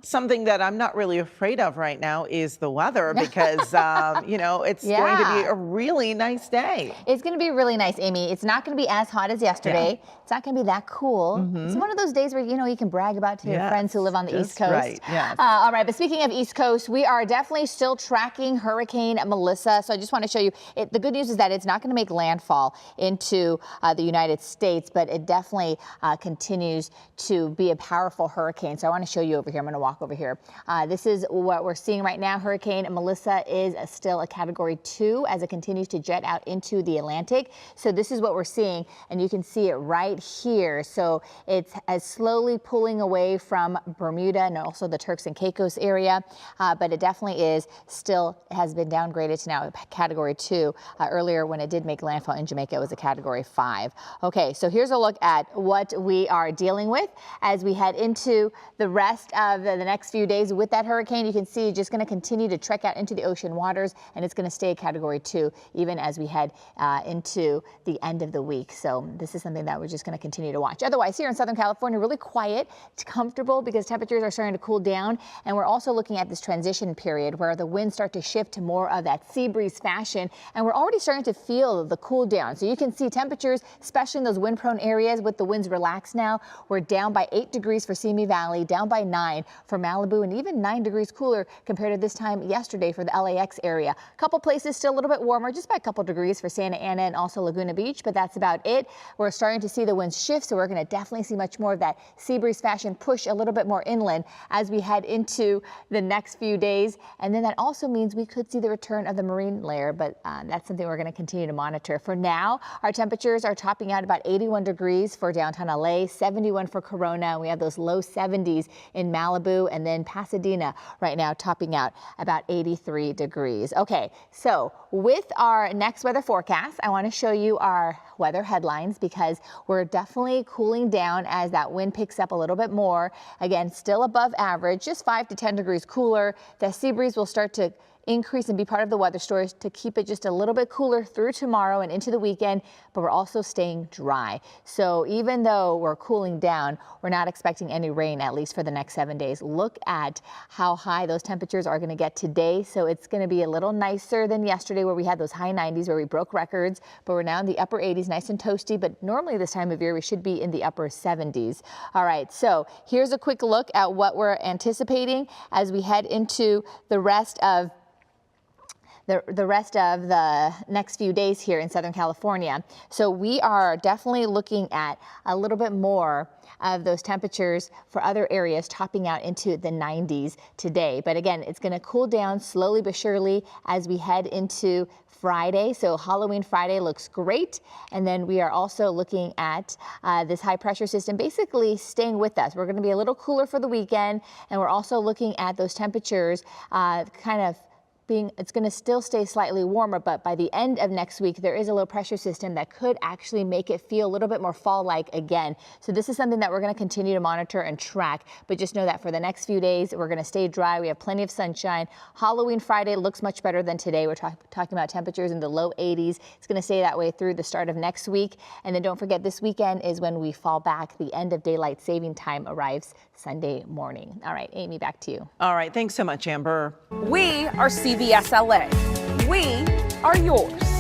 Something that I'm not really afraid of right now is the weather because, it's going to be Yeah. a really nice day. It's going to be really nice, Amy. It's not going to be as hot as yesterday. It's not going to be that cool. It's Hmm. one of those days where, you can brag about to your friends who live on the East Just Coast. right. Yes. All right. But speaking of East Coast, we are definitely still tracking Hurricane Melissa. So I just want to show you the good news is that it's not going to make landfall into the United States, but it definitely continues to be a powerful hurricane. So I want to show you over here. I'm going to walk over here. This is what we're seeing right now. Hurricane Melissa is still a Category 2 as it continues to jet out into the Atlantic. So this is what we're seeing, and you can see it right here. So it's slowly pulling away from Bermuda and also the Turks and Caicos area, but it definitely has been downgraded to now a Category 2. Earlier when it did make landfall in Jamaica, it was a Category 5. Okay, so here's a look at what we are dealing with as we head into the rest of the next few days with that hurricane. You can see just going to continue to trek out into the ocean waters, and it's going to stay a Category 2 even as we head into the end of the week. So this is something that we're just going to continue to watch. Otherwise, here in Southern California, really quiet. It's comfortable because temperatures are starting to cool down, and we're also looking at this transition period where the winds start to shift to more of that sea breeze fashion, and we're already starting to feel the cool down. So you can see temperatures, especially in those wind-prone areas with the winds relaxed now. We're down by 8 degrees for Simi Valley, down by 9 for Malibu, and even 9 degrees cooler compared to this time yesterday for the LAX area. A couple places still a little bit warmer, just by a couple degrees for Santa Ana and also Laguna Beach, but that's about it. We're starting to see the winds shift, so we're going to definitely see much more of that sea breeze fashion push a little bit more inland as we head into the next few days. And then that also means we could see the return of the marine layer, but that's something we're going to continue to monitor. For now, our temperatures are topping out about 81 degrees for downtown LA, 71 for Corona. We have those low 70s in Malibu, and then Pasadena right now topping out about 83 degrees. Okay, so with our next weather forecast, I want to show you our weather headlines because we're definitely cooling down as that wind picks up a little bit more. Again, still above average, just 5 to 10 degrees cooler. The sea breeze will start to increase and be part of the weather stories to keep it just a little bit cooler through tomorrow and into the weekend, but we're also staying dry. So even though we're cooling down, we're not expecting any rain, at least for the next 7 days. Look at how high those temperatures are going to get today. So it's going to be a little nicer than yesterday where we had those high 90s where we broke records, but we're now in the upper 80s, nice and toasty. But normally this time of year, we should be in the upper 70s. All right, so here's a quick look at what we're anticipating as we head into the rest of the next few days here in Southern California. So we are definitely looking at a little bit more of those temperatures for other areas topping out into the 90s today. But again, it's going to cool down slowly but surely as we head into Friday. So Halloween Friday looks great. And then we are also looking at this high pressure system basically staying with us. We're going to be a little cooler for the weekend. And we're also looking at those temperatures it's going to still stay slightly warmer, but by the end of next week, there is a low pressure system that could actually make it feel a little bit more fall-like again. So this is something that we're going to continue to monitor and track, but just know that for the next few days, we're going to stay dry. We have plenty of sunshine. Halloween Friday looks much better than today. We're talking about temperatures in the low 80s. It's going to stay that way through the start of next week. And then don't forget, this weekend is when we fall back. The end of daylight saving time arrives Sunday morning. All right, Amy, back to you. All right. Thanks so much, Amber. We are CBS LA. We are yours.